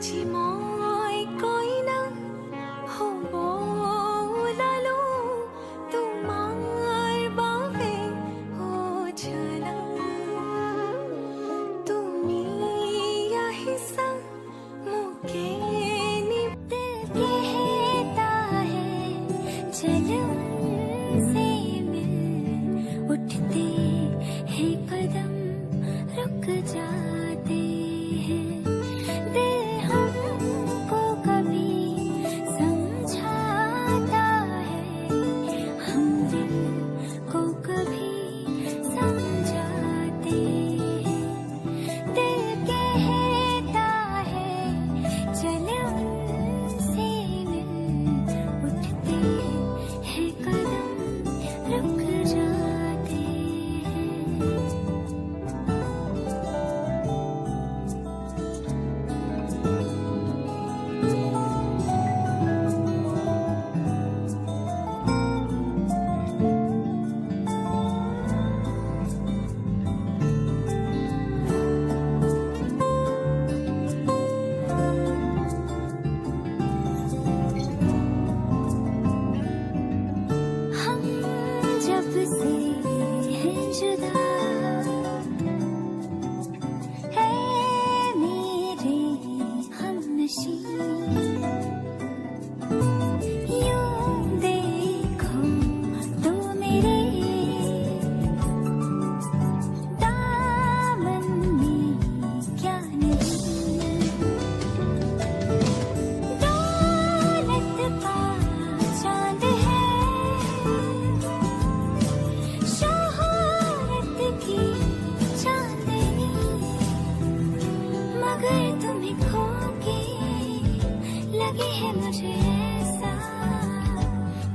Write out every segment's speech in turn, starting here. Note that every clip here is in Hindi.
আজি মই কইনা হ'ব ওলালো তোমাৰ বাবে জানা তুমি আহিছা মোকে নিতে कहता है चलो से मिल उठते हैं कदम रुक जाते हैं दिल हमको कभी समझाता है हम दिल को कभी समझाते हैं दिल कहता है चलो से मिल उठते हैं कदम रुक जाते हैं हम जब से हैं जुदा है मेरे हमनशी यूं देखो तो मेरे दामन में क्या नहीं दौलत का चांद है शोहरत की चांदनी मगर तुम्हें खो के लगे है मुझे ऐसा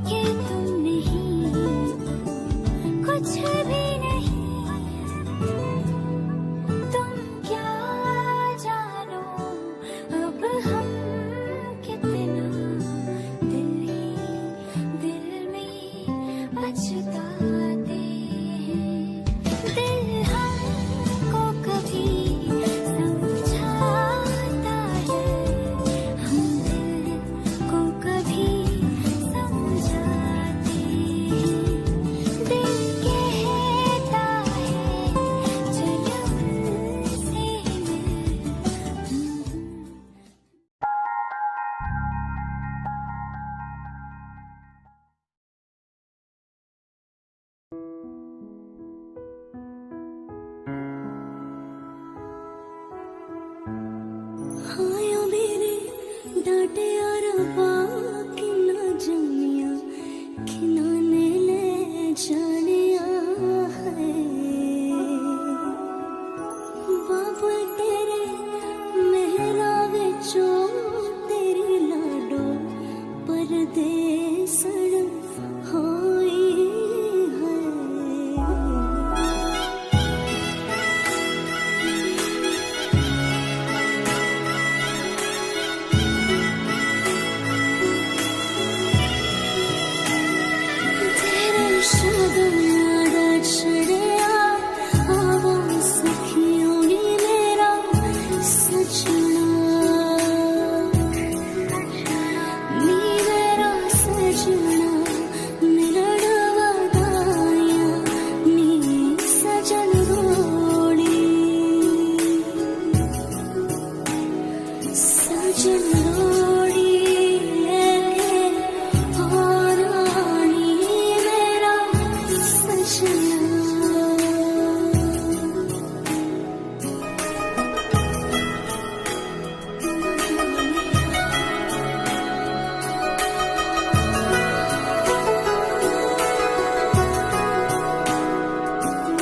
कि तुम नहीं कुछ भी नहीं तुम क्या जानो अब हम कितना दिल ही दिल में पछताते हैं दिल हमको कभी समझाता है हम दिल को कभी समझाते हैं दिल कहता है चलो से मिल आया मेरे डांटे और बाकी ना जानिया खिनाने ले जानिया है बाबुल तेरे मेहरा विचों तेरी लाडो परदेसण होई है तेरे शगन आड़ा छड़िया आवा सखियों नी मेरा सजना नी मेरा सजना मिलड़ वदाया नी सजन रोड़ी सजन रोड़ी लेके और रानी मेरा सजना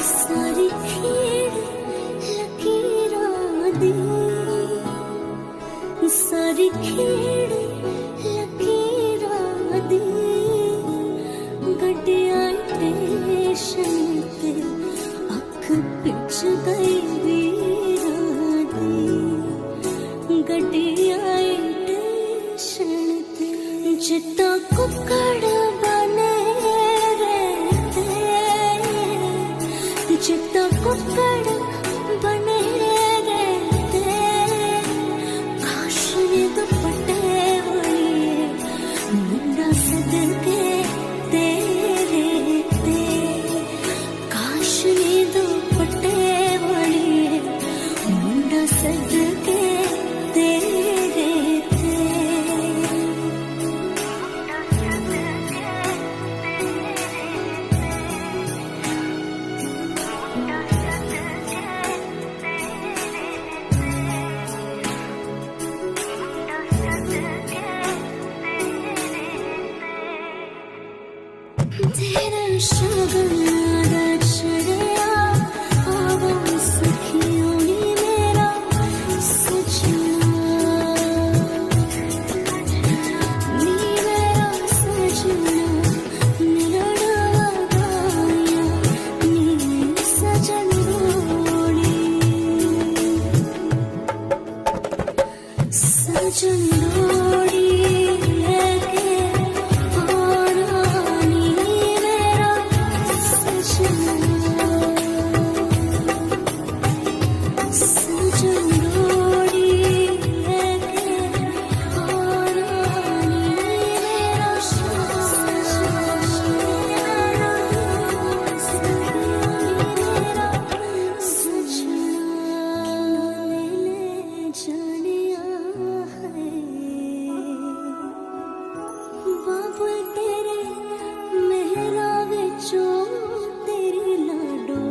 सारी खीर लकीरां दी सारी खीर लकीरां दी गड्डिया स्टेशन ते अख पिच गई वीरां दी गड्डिया स्टेशन ते जिता कुकड़ बने रहते जिता कुकड़ बने रहते काश सजनोड़ी लेके आना नी मेरा सजना सजनोड़ी लेके आना नी मेरा बाबुल तेरे मेहरा विचों तेरी लाडो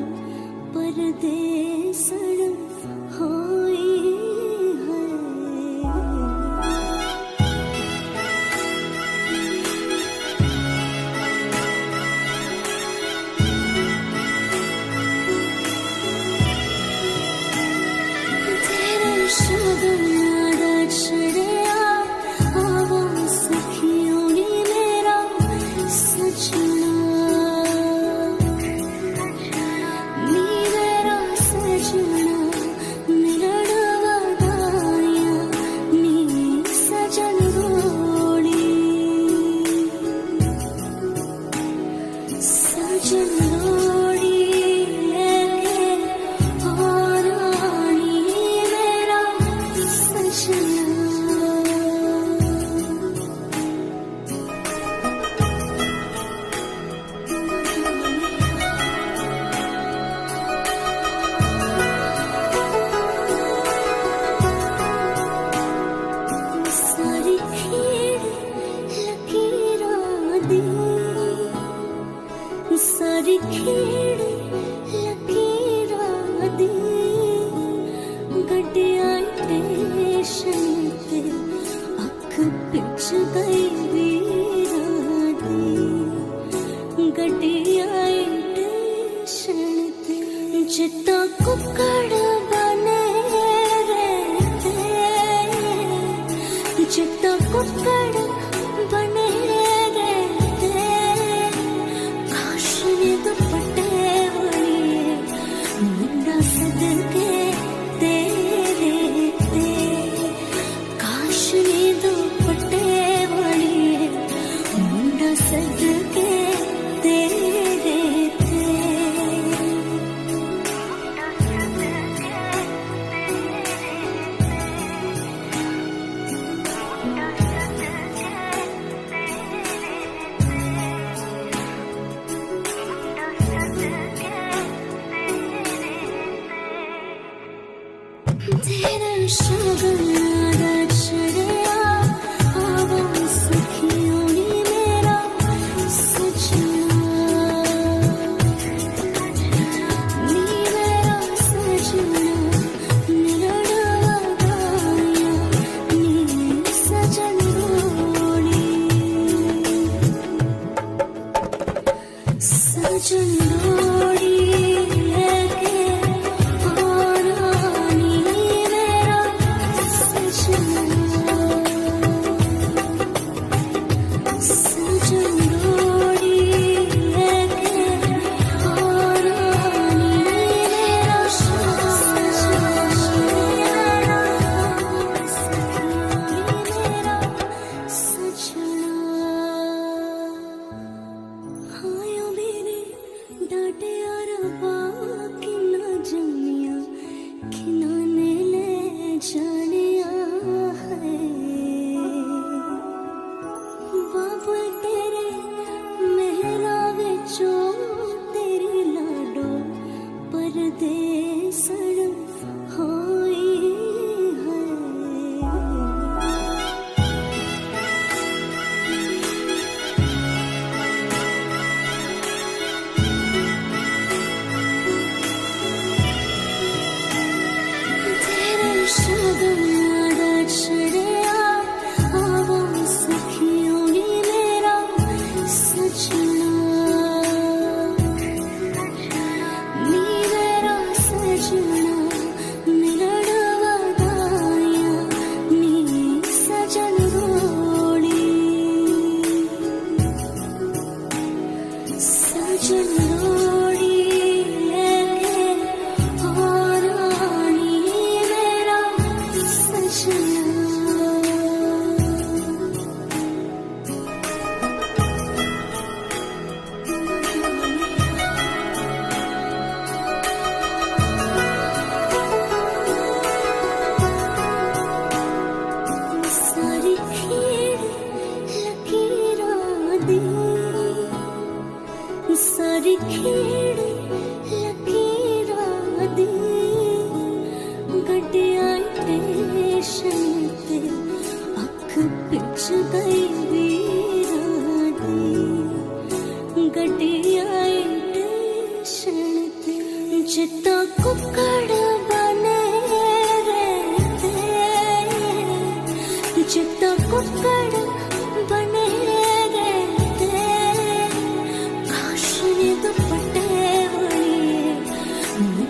परदेसण होई है तेरे शगन नादा छड़िया आवो सखियों नी मेरा सजना नी मेरा सजना मिलन वदाया नी सजन रोड़ी सजन रोड़ी लेके आना नी मेरा सजना सारी खेड़ लकीरां दी सारी खेड़ लकीरां दी गड्डियां स्टेशन ते अख पिच गई वीरां दी गड्डियां स्टेशन ते जित्ता कुक्कड़ बने रहते जितना कुक्कड़ बने रहते काश ने दुपट्टे वाली मुंडा सदके तेरे ते काश ने दुपट्टे वाली मुंडा सदके तेरे ते तेरा शगन